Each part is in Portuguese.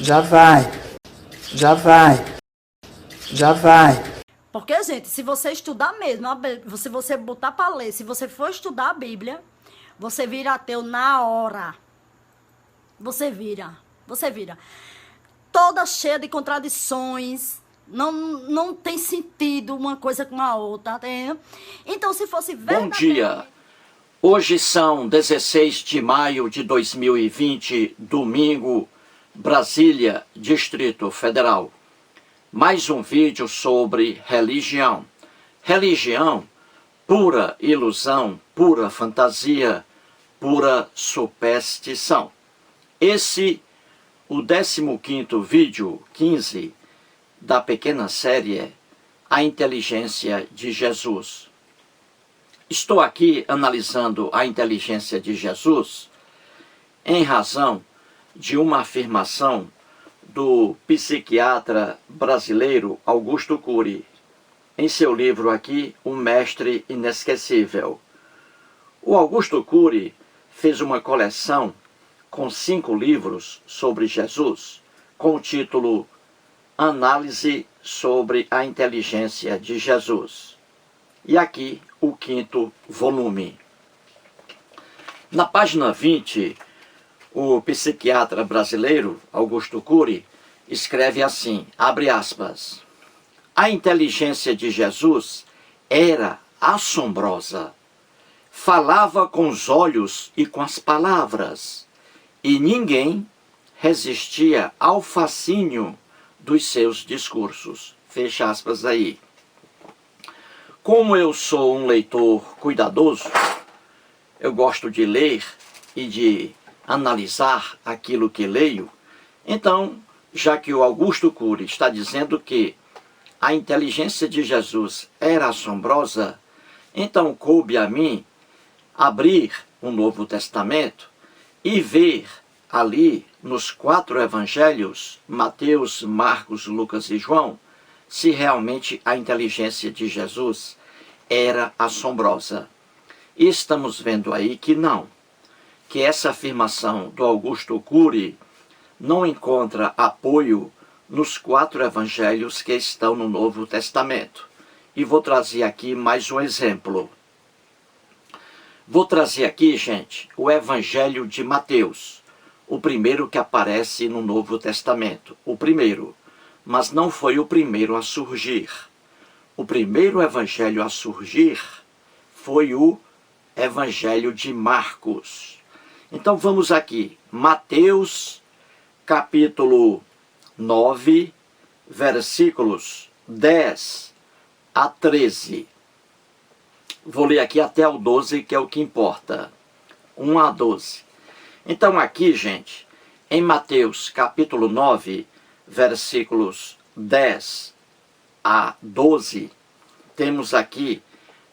Já vai, já vai, já vai. Porque, gente, se você estudar mesmo, se você botar para ler, se você for estudar a Bíblia, você vira ateu na hora. Você vira. Toda cheia de contradições, não tem sentido uma coisa com a outra, tá entendendo? Então, se fosse Bom dia. Hoje são 16 de maio de 2020, domingo, Brasília, Distrito Federal. Mais um vídeo sobre religião. Religião, pura ilusão, pura fantasia, pura superstição. Esse, o 15º vídeo, 15, da pequena série A Inteligência de Jesus. Estou aqui analisando a inteligência de Jesus em razão de uma afirmação do psiquiatra brasileiro Augusto Cury, em seu livro aqui, O Mestre Inesquecível. O Augusto Cury fez uma coleção com 5 livros sobre Jesus, com o título Análise sobre a Inteligência de Jesus. E aqui o 5º volume. Na página 20, o psiquiatra brasileiro Augusto Cury escreve assim, abre aspas, a inteligência de Jesus era assombrosa. Falava com os olhos e com as palavras, e ninguém resistia ao fascínio dos seus discursos. Fecha aspas aí. Como eu sou um leitor cuidadoso, eu gosto de ler e de analisar aquilo que leio, então, já que o Augusto Cury está dizendo que a inteligência de Jesus era assombrosa, então coube a mim abrir o Novo Testamento e ver ali nos 4 evangelhos, Mateus, Marcos, Lucas e João, se realmente a inteligência de Jesus era assombrosa. E estamos vendo aí que não, que essa afirmação do Augusto Cury não encontra apoio nos 4 evangelhos que estão no Novo Testamento. E vou trazer aqui mais um exemplo. Vou trazer aqui, gente, o Evangelho de Mateus, o primeiro que aparece no Novo Testamento, o primeiro, mas não foi o primeiro a surgir. O primeiro evangelho a surgir foi o Evangelho de Marcos. Então vamos aqui, Mateus, capítulo 9, versículos 10 a 13. Vou ler aqui até o 12, que é o que importa. 1 a 12. Então aqui, gente, em Mateus, capítulo 9, versículos 10 a 12, temos aqui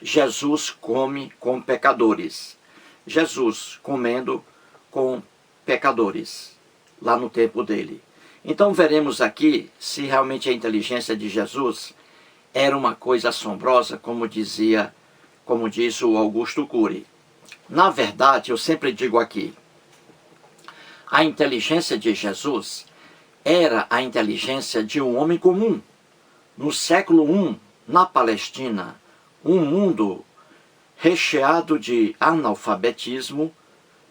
Jesus come com pecadores. Jesus comendo com pecadores, lá no tempo dele. Então veremos aqui se realmente a inteligência de Jesus era uma coisa assombrosa, como diz o Augusto Cury. Na verdade, eu sempre digo aqui, a inteligência de Jesus era a inteligência de um homem comum. No século I, na Palestina, um mundo recheado de analfabetismo,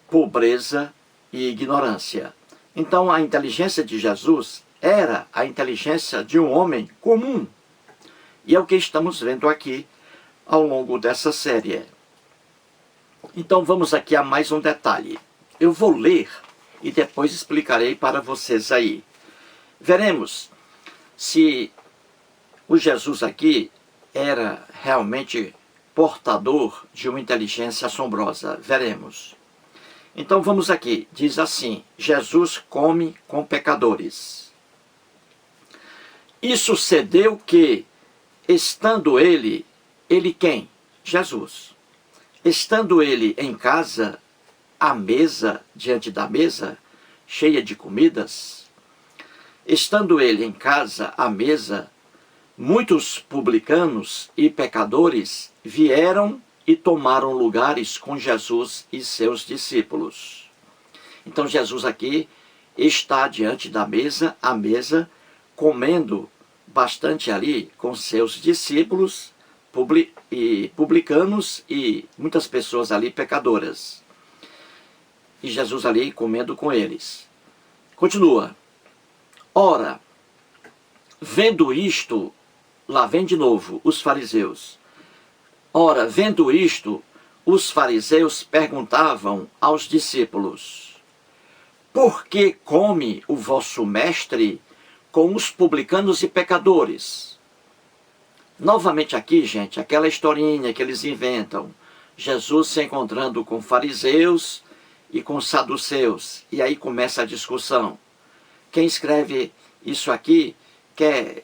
pobreza e ignorância. Então a inteligência de Jesus era a inteligência de um homem comum. E é o que estamos vendo aqui ao longo dessa série. Então vamos aqui a mais um detalhe. Eu vou ler e depois explicarei para vocês aí. Veremos se o Jesus aqui era realmente portador de uma inteligência assombrosa. Veremos. Então vamos aqui. Diz assim, Jesus come com pecadores. E sucedeu que, estando ele quem? Jesus. Estando ele em casa, à mesa, diante da mesa, cheia de comidas, estando ele em casa, à mesa, muitos publicanos e pecadores vieram e tomaram lugares com Jesus e seus discípulos. Então Jesus aqui está diante da mesa, à mesa, comendo bastante ali com seus discípulos, publicanos e muitas pessoas ali pecadoras. E Jesus ali comendo com eles. Continua. Ora, vendo isto, lá vem de novo os fariseus. Ora, vendo isto, os fariseus perguntavam aos discípulos: por que come o vosso mestre com os publicanos e pecadores? Novamente aqui, gente, aquela historinha que eles inventam. Jesus se encontrando com fariseus e com saduceus. E aí começa a discussão. Quem escreve isso aqui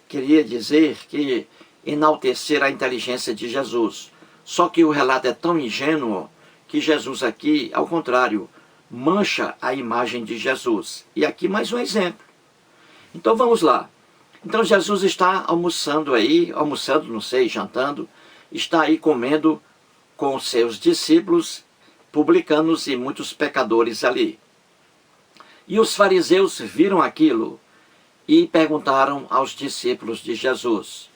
queria dizer que enaltecer a inteligência de Jesus. Só que o relato é tão ingênuo que Jesus aqui, ao contrário, mancha a imagem de Jesus. E aqui mais um exemplo. Então vamos lá. Então Jesus está almoçando, não sei, jantando, está aí comendo com seus discípulos, publicanos e muitos pecadores ali. E os fariseus viram aquilo e perguntaram aos discípulos de Jesus: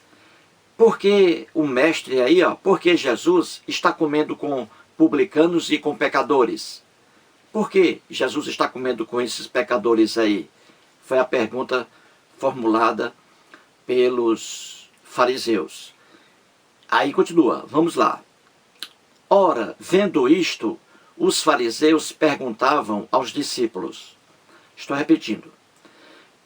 por que o mestre aí, por que Jesus está comendo com publicanos e com pecadores? Por que Jesus está comendo com esses pecadores aí? Foi a pergunta formulada pelos fariseus. Aí continua, vamos lá. Ora, vendo isto, os fariseus perguntavam aos discípulos. Estou repetindo.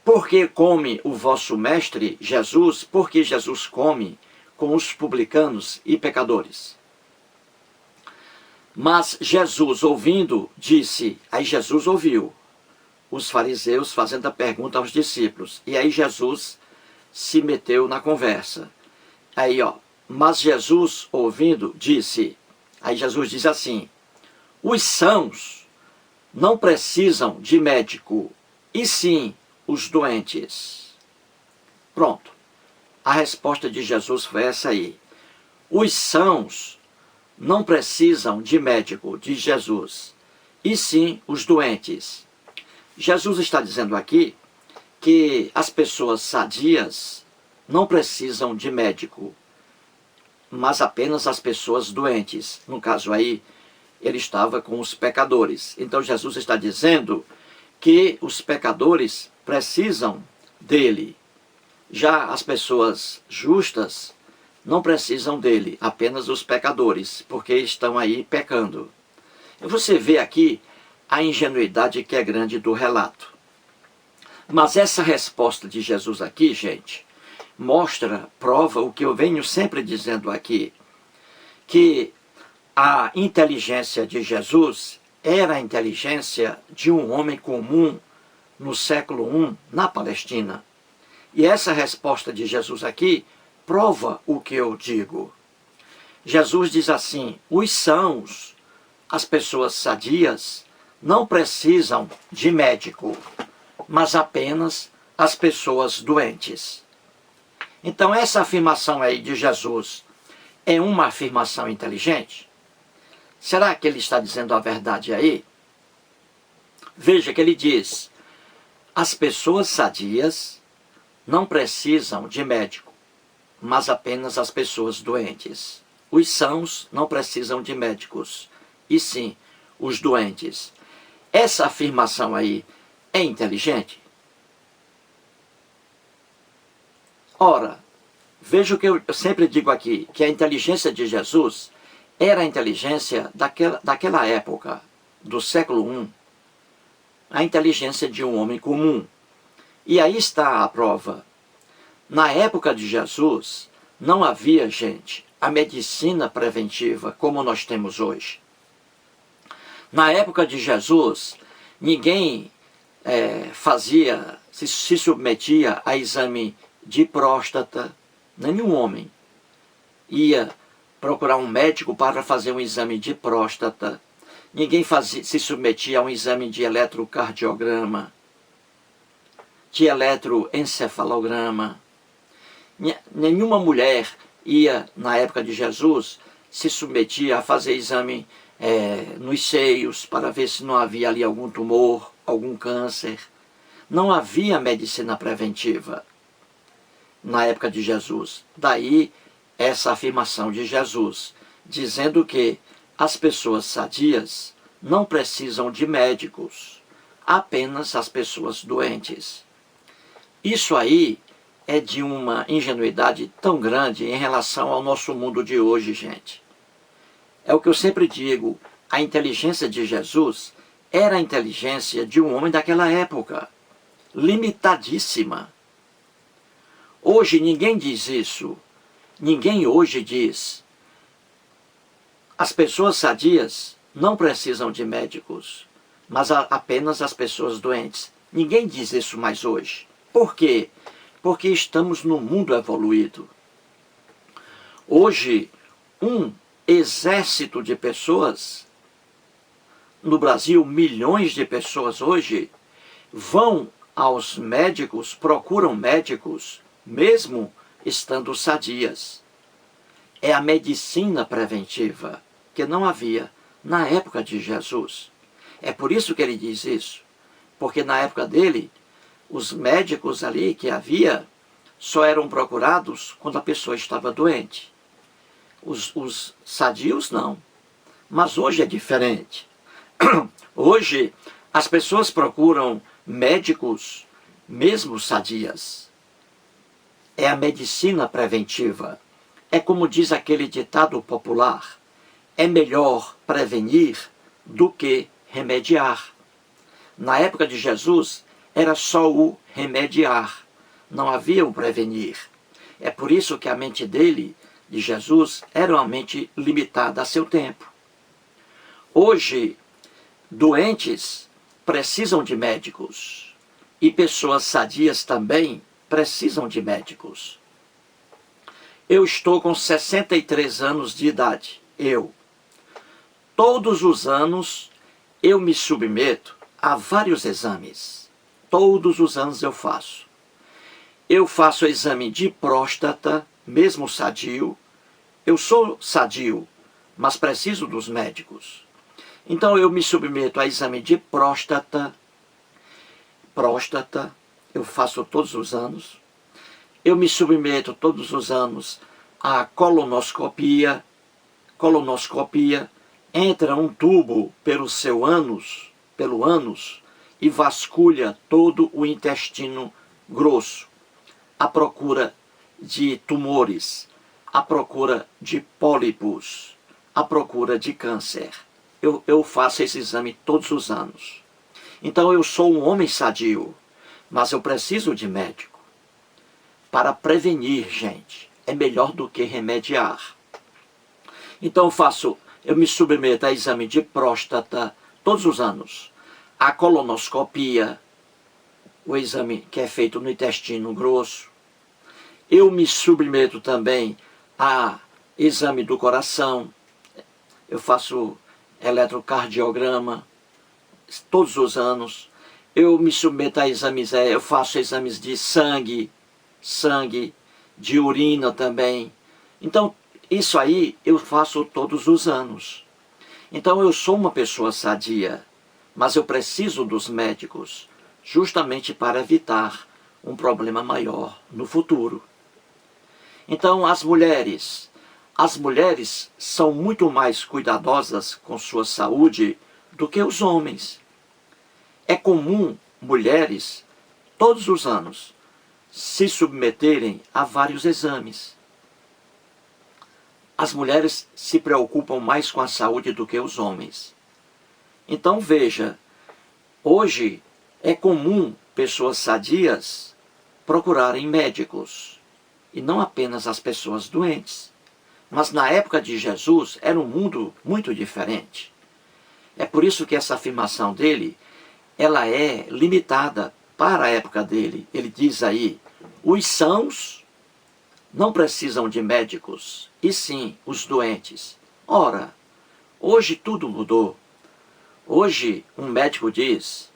Por que come o vosso mestre, Jesus, por que Jesus come com os publicanos e pecadores? Mas Jesus, ouvindo, disse, aí Jesus ouviu os fariseus fazendo a pergunta aos discípulos. E aí Jesus se meteu na conversa. Aí, mas Jesus, ouvindo, disse, aí Jesus diz assim, os sãos não precisam de médico, e sim os doentes. Pronto. A resposta de Jesus foi essa aí. Os sãos não precisam de médico, diz Jesus, e sim os doentes. Jesus está dizendo aqui que as pessoas sadias não precisam de médico, mas apenas as pessoas doentes. No caso aí, ele estava com os pecadores. Então Jesus está dizendo que os pecadores precisam dele. Já as pessoas justas não precisam dele, apenas os pecadores, porque estão aí pecando. Você vê aqui a ingenuidade que é grande do relato. Mas essa resposta de Jesus aqui, gente, prova o que eu venho sempre dizendo aqui, que a inteligência de Jesus era a inteligência de um homem comum no século I, na Palestina. E essa resposta de Jesus aqui prova o que eu digo. Jesus diz assim, os sãos, as pessoas sadias, não precisam de médico, mas apenas as pessoas doentes. Então essa afirmação aí de Jesus é uma afirmação inteligente? Será que ele está dizendo a verdade aí? Veja que ele diz, as pessoas sadias não precisam de médico, mas apenas as pessoas doentes. Os sãos não precisam de médicos, e sim os doentes. Essa afirmação aí é inteligente? Ora, veja o que eu sempre digo aqui, que a inteligência de Jesus era a inteligência daquela época, do século I, a inteligência de um homem comum. E aí está a prova. Na época de Jesus, não havia, gente, a medicina preventiva como nós temos hoje. Na época de Jesus, ninguém se submetia a exame de próstata, nenhum homem ia procurar um médico para fazer um exame de próstata, ninguém se submetia a um exame de eletrocardiograma, de eletroencefalograma, nenhuma mulher ia, na época de Jesus, se submetia a fazer exame nos seios para ver se não havia ali algum tumor, algum câncer. Não havia medicina preventiva na época de Jesus. Daí essa afirmação de Jesus, dizendo que as pessoas sadias não precisam de médicos, apenas as pessoas doentes. Isso aí é de uma ingenuidade tão grande em relação ao nosso mundo de hoje, gente. É o que eu sempre digo, a inteligência de Jesus era a inteligência de um homem daquela época, limitadíssima. Hoje ninguém diz isso. Ninguém hoje diz. As pessoas sadias não precisam de médicos, mas apenas as pessoas doentes. Ninguém diz isso mais hoje. Por quê? Porque estamos num mundo evoluído. Hoje, um exército de pessoas, no Brasil, milhões de pessoas hoje, vão aos médicos, procuram médicos, mesmo estando sadias. É a medicina preventiva, que não havia na época de Jesus. É por isso que ele diz isso, porque na época dele, os médicos ali que havia só eram procurados quando a pessoa estava doente. Os sadios não. Mas hoje é diferente. Hoje as pessoas procuram médicos mesmo sadias. É a medicina preventiva. É como diz aquele ditado popular: é melhor prevenir do que remediar. Na época de Jesus, era só o remediar, não havia o prevenir. É por isso que a mente dele, de Jesus, era uma mente limitada a seu tempo. Hoje, doentes precisam de médicos e pessoas sadias também precisam de médicos. Eu estou com 63 anos de idade. Todos os anos, eu me submeto a vários exames. Todos os anos eu faço. Eu faço exame de próstata, mesmo sadio. Eu sou sadio, mas preciso dos médicos. Então eu me submeto a exame de próstata. Eu faço todos os anos. Eu me submeto todos os anos à colonoscopia. Entra um tubo pelo ânus, e vasculha todo o intestino grosso, à procura de tumores, à procura de pólipos, à procura de câncer. Eu faço esse exame todos os anos. Então eu sou um homem sadio, mas eu preciso de médico. Para prevenir, gente, é melhor do que remediar. Então eu me submeto a exame de próstata todos os anos. A colonoscopia, o exame que é feito no intestino grosso. Eu me submeto também a exame do coração. Eu faço eletrocardiograma todos os anos. Eu me submeto a exames, eu faço exames de sangue, de urina também. Então, isso aí eu faço todos os anos. Então, eu sou uma pessoa sadia, mas eu preciso dos médicos justamente para evitar um problema maior no futuro. Então, as mulheres são muito mais cuidadosas com sua saúde do que os homens. É comum mulheres, todos os anos, se submeterem a vários exames. As mulheres se preocupam mais com a saúde do que os homens. Então veja, hoje é comum pessoas sadias procurarem médicos, e não apenas as pessoas doentes. Mas na época de Jesus era um mundo muito diferente. É por isso que essa afirmação dele, ela é limitada para a época dele. Ele diz aí, os sãos não precisam de médicos, e sim os doentes. Ora, hoje tudo mudou. Hoje um médico diz,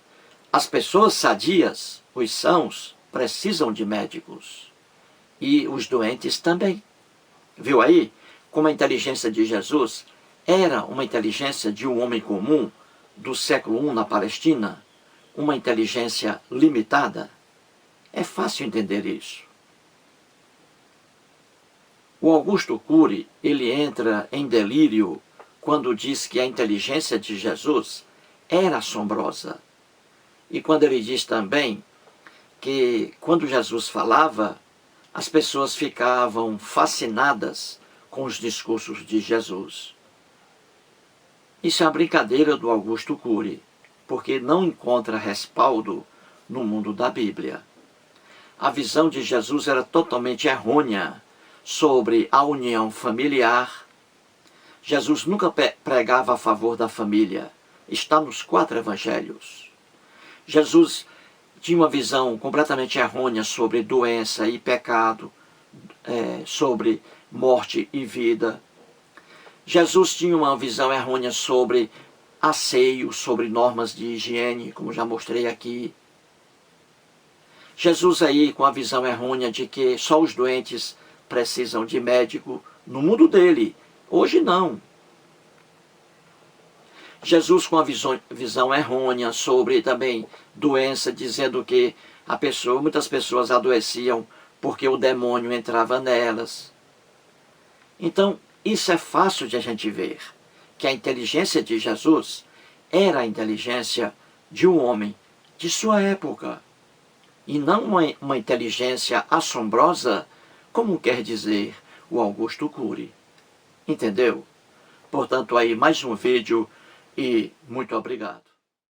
as pessoas sadias, os sãos, precisam de médicos. E os doentes também. Viu aí como a inteligência de Jesus era uma inteligência de um homem comum do século I na Palestina? uma inteligência limitada? É fácil entender isso. O Augusto Cury, ele entra em delírio quando diz que a inteligência de Jesus era assombrosa. E quando ele diz também que quando Jesus falava, as pessoas ficavam fascinadas com os discursos de Jesus. Isso é uma brincadeira do Augusto Cury, porque não encontra respaldo no mundo da Bíblia. A visão de Jesus era totalmente errônea sobre a união familiar. Jesus nunca pregava a favor da família. Está nos 4 evangelhos. Jesus tinha uma visão completamente errônea sobre doença e pecado, sobre morte e vida. Jesus tinha uma visão errônea sobre asseio, sobre normas de higiene, como já mostrei aqui. Jesus aí com a visão errônea de que só os doentes precisam de médico no mundo dele. Hoje não. Jesus com a visão errônea sobre também doença, dizendo que muitas pessoas adoeciam porque o demônio entrava nelas. Então, isso é fácil de a gente ver, que a inteligência de Jesus era a inteligência de um homem de sua época, e não uma inteligência assombrosa, como quer dizer o Augusto Cury. Entendeu? Portanto, aí mais um vídeo e muito obrigado.